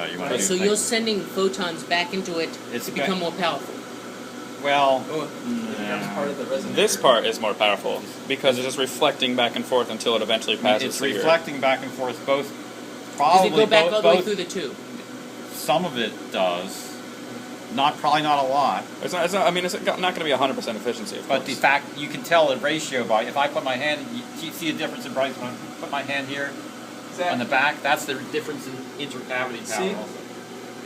You want Okay, to so you're sending photons back into it to become more powerful. Well, part of the resonance. This part is more powerful because it's just reflecting back and forth until it eventually passes. it's reflecting back and forth both. Does Probably it go back all the way both. through the tube? Some of it does. Probably not a lot. It's not, I mean, it's not going to be 100% efficiency, of But course. the fact you can tell the ratio by if I put my hand, you see a difference in brightness when I put my hand here on the back. That's the difference in intercavity power. See? Also.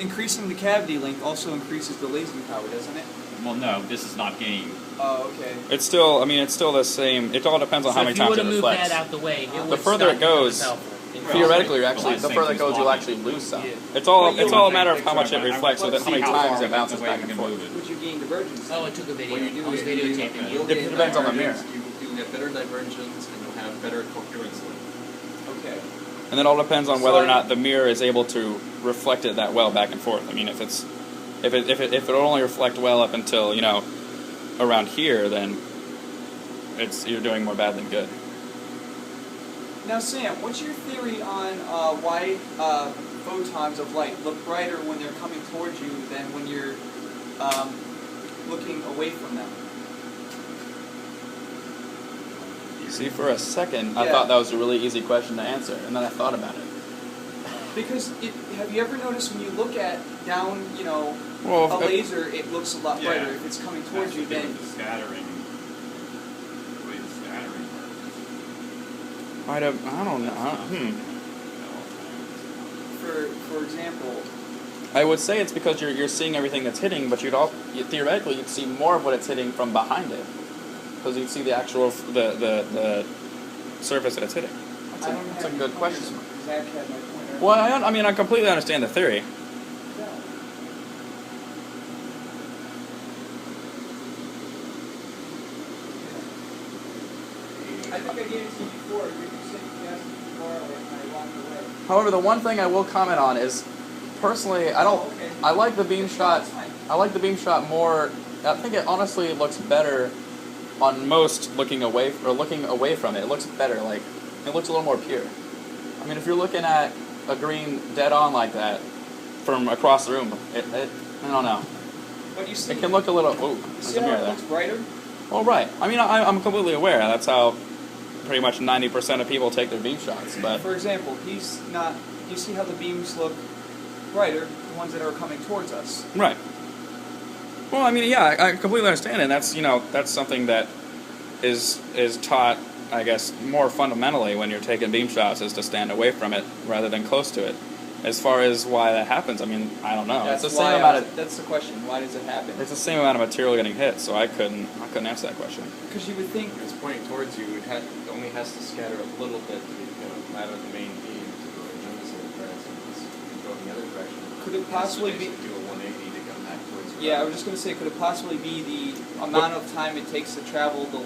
Increasing the cavity length also increases the lasing power, doesn't it? Well, no, this is not gain. Oh, okay. It's still, I mean, it's still the same. It all depends on So how many if you times were it to move reflects. that out the way, it The would further start it goes, becoming powerful. theoretically, you're The actually, less the things further it is goes, you'll blocking. actually lose some. Yeah. It's all But a matter of how much it reflects with it, how many times it bounces the way back we and can forth. move it. Would you gain divergence? Oh, I took a video. When you do I was videotaping you. It depends on the mirror. You'll get better divergence and you'll have better coherence length. Okay. And it all depends on whether or not the mirror is able to reflect it that well back and forth. I mean, if it'll only reflect well up until, around here, then you're doing more bad than good. Now, Sam, what's your theory on why photons of light look brighter when they're coming towards you than when you're looking away from them? See, for a second, I Yeah. thought that was a really easy question to answer, and then I thought about it. Because have you ever noticed when you look down, Well, a laser, it looks a lot Yeah. brighter. If it's coming towards you, then the scattering. The way the scattering works. I don't know. for example, I would say it's because you're seeing everything that's hitting, but theoretically you'd see more of what it's hitting from behind it, because you'd see the actual the surface that it's hitting. That's a good question. Zach had my point earlier. Well, I mean, I completely understand the theory. I think I gave it to you before. You said you asked me to borrow it, and I walked away. However, the one thing I will comment on is, personally, I like the beam shot. I like the beam shot more. I think it honestly looks better on most looking away from it. It looks better. Like, it looks a little more pure. I mean, if you're looking at a green dead on like that from across the room, I don't know. But you see, It can look a little. Ooh, there's see a how mirror it there. looks brighter? Well, right. I mean, I'm completely aware. That's how pretty much 90% of people take their beam shots. But For example, he's not. You see how the beams look brighter, the ones that are coming towards us. right. Well, I mean, yeah, I completely understand, and that's something that is taught, I guess, more fundamentally when you're taking beam shots, is to stand away from it rather than close to it. As far as why that happens, I mean, I don't know. That's It's the same why amount of that's the question. Why does it happen? it's the same amount of material getting hit, so I couldn't answer that question. Because you would think. If it's pointing towards you, it only has to scatter a little bit to ladder the main beam to go in unison, whereas if it's going the other direction. Could it possibly be? Do a 180 to come back towards you. Yeah, I was just going to say, could it possibly be the amount of time it takes to travel for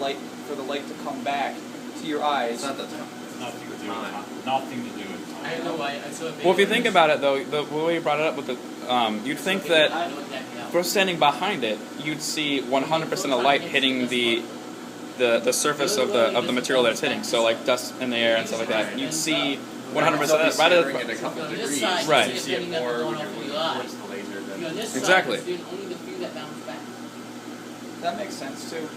the light to come back to your eyes? It's not the time. Nothing to do with time. Nothing to do with time. I know why. I saw a video. Well, if you think about it, though, the way you brought it up with you'd think that for standing behind it, you'd see 100% of light hitting the surface of the material that it's hitting. So like dust in the air and stuff like that. You'd see 100% of that. Rather, At a couple On this degrees, side, Right. you see it more when you're looking towards the laser than On this Exactly. side, it's only the few that bounce back. That makes sense too.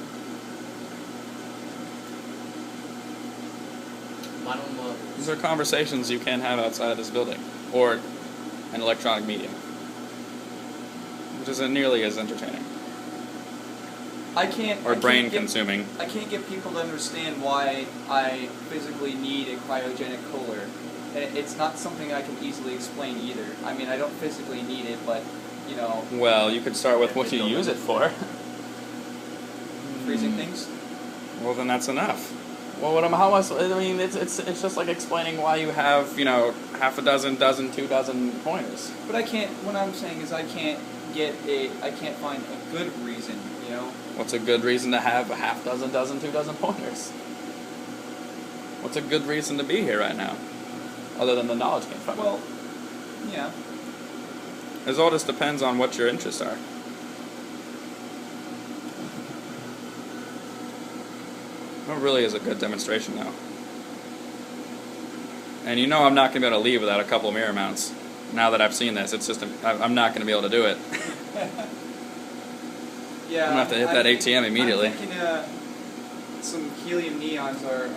these are conversations you can have outside of this building or an electronic medium, which isn't nearly as entertaining I can't. or I can't brain get- consuming. I can't get people to understand why I physically need a cryogenic cooler. And it's not something I can easily explain either. I mean, I don't physically need it, but Well, you could start with what you use it for. freezing things. Well, then that's enough. Well, how else? I mean, it's just like explaining why you have half a dozen, 2 dozen pointers. But I can't. What I'm saying is I can't find a good reason. What's a good reason to have a half dozen, 2 dozen pointers? What's a good reason to be here right now, other than the knowledge came from it? Well, yeah. It all just depends on what your interests are. It really is a good demonstration, though. And I'm not going to be able to leave without a couple mirror mounts. now that I've seen this, it's just I'm not going to be able to do it. Yeah, I'm gonna have to hit that ATM immediately. I'm thinking some helium neons are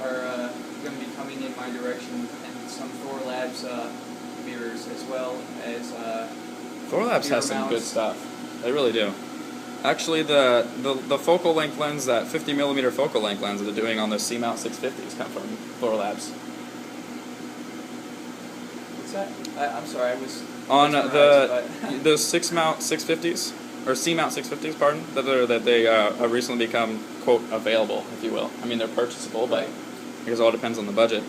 going to be coming in my direction, and some Thor Labs mirrors as well as. Thor Labs has some good stuff. They really do. Actually, the focal length lens, that 50mm focal length lens that they're doing on the C-mount 650s come from Thor Labs. What's that? I'm sorry, I was On mesmerized, the 6-mount 650s, or C-mount 650s, pardon, that they have recently become, quote, available, if you will. I mean, they're purchasable, but I guess it all depends on the budget.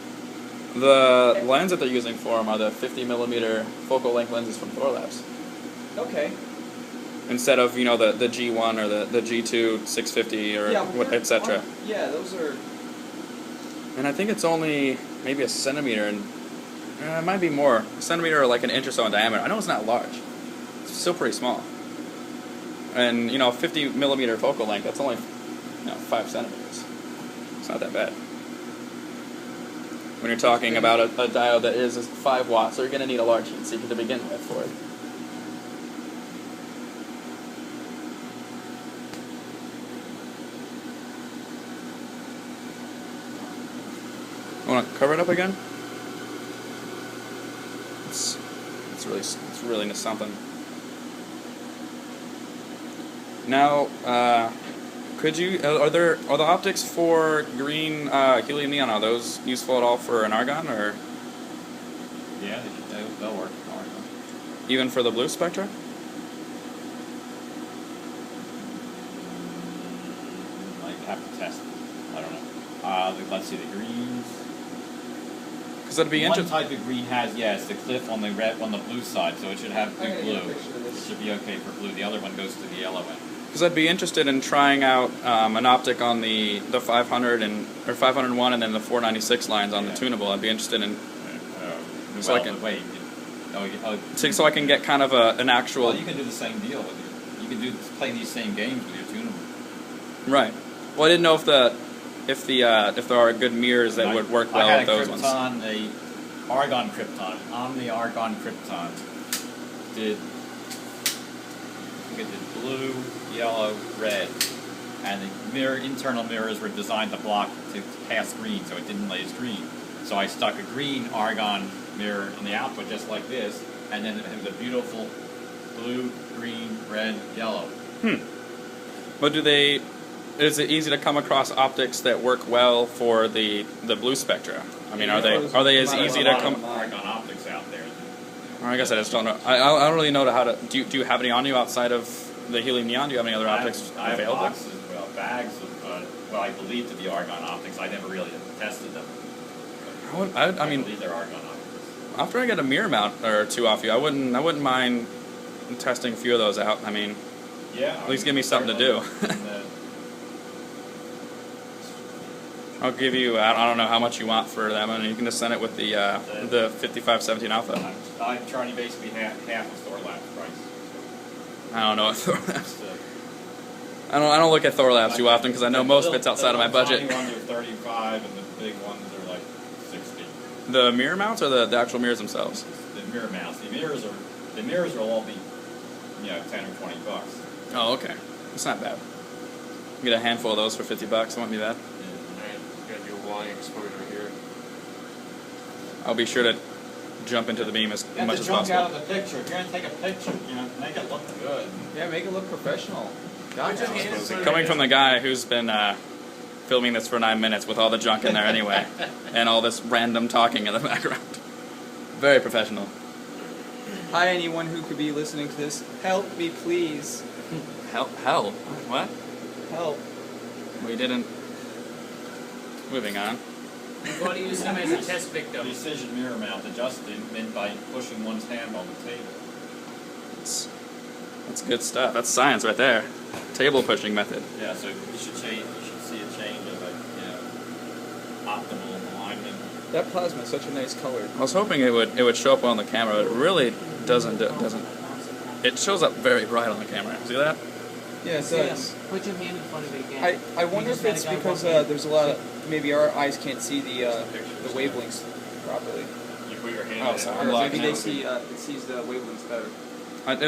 The lens that they're using for them are the 50mm focal length lenses from Thor Labs. Okay. Instead of, you know, the G1 or the G2 650 or etc. Yeah, those are. And I think it's only maybe a centimeter, and it might be more, a centimeter or like an inch or so in diameter. I know it's not large. It's still pretty small. And, you know, 50mm focal length, that's only, 5 centimeters. It's not that bad. When you're talking about a diode that is 5 watts, so you're going to need a large heat sink to begin with for it. Want to cover it up again? It's really something. Now, could you are the optics for green helium neon, are those useful at all for an argon, or Yeah, they'll work. Argon. even for the blue spectra? Might have to test. I don't know. Let's see the greens. Because that'd be One interesting. type of green has, yes, the cliff on the blue side, so it should have I gotta blue. get a picture of It this. should be okay for blue. The other one goes to the yellow end. Because I'd be interested in trying out an optic on the 500 or 501 and then the 496 lines on the tunable. I'd be interested in So I can- wait. so I can get kind of an actual Well, you can do the same deal with you. You can play these same games with your tunable. right. Well, I didn't know if there are good mirrors that would work well with those ones. I had a Krypton, a Argon Krypton. On the Argon Krypton, did blue, yellow, red, and the internal mirrors were designed to block to pass green, so it didn't laze green. So I stuck a green Argon mirror on the output just like this, and then it was a beautiful blue, green, red, yellow. But is it easy to come across optics that work well for the blue spectra? I mean, are they as easy to come? Argon optics out there. Or I guess I just don't know. I don't really know how to. Do you have any on you outside of the helium neon? Do you have any other optics I have available? boxes, bags of what I believe to be Argon optics. I never really tested them. I mean, believe they're Argon optics. after I get a mirror mount or two off you, I wouldn't mind testing a few of those out. I mean, Yeah. at least give me something to do. I'll give you. I don't know how much you want for them, and you can just send it with the 5517 alpha. I'm charging basically half of Thor Labs price. I don't know what Thor Labs. I don't look at Thor Labs too often because I know most of it's outside of my budget. The tiny ones are 35, and the big ones are like 60. The mirror mounts or the actual mirrors themselves? The mirror mounts. The mirrors will all be, 10 or $20. Oh, okay. It's not bad. You get a handful of those for $50. It won't be bad. Got your Y exposure here. I'll be sure to jump into the beam as You have much to as jump possible. out of the picture. If you're going to take a picture, make it look good. Yeah, make it look professional. Coming from the guy who's been filming this for 9 minutes with all the junk in there anyway, and all this random talking in the background. Very professional. Hi, anyone who could be listening to this. Help me, please. Hell? What? Help. We didn't. Moving on. You've got to use him as a test victim. Precision mirror mount adjusted meant by pushing one's hand on the table. That's good stuff. That's science right there. Table pushing method. Yeah, so you should see a change of optimal alignment. That plasma is such a nice color. I was hoping it would show up well on the camera, but it really doesn't. It shows up very bright on the camera. See that? Yeah, it does. Put your hand in front of it again. I wonder if it's because there's a lot of, maybe our eyes can't see the wavelengths properly. You put your hand Oh, in. sorry, Or I'm maybe blocking they it. see it sees the wavelengths better.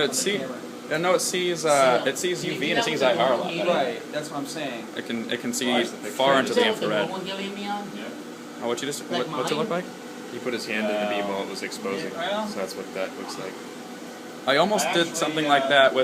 It sees. Camera. No, it sees UV and it sees IR a lot better. Right, that's what I'm saying. It can see Well, that's the picture. far into the Is that what infrared. the one you're leaving me on? Yeah. Oh, what you just Like what's it look mine? like? He put his hand in the beam while it was exposing. Yeah, well. So that's what that looks like. I almost did something Actually, like that with.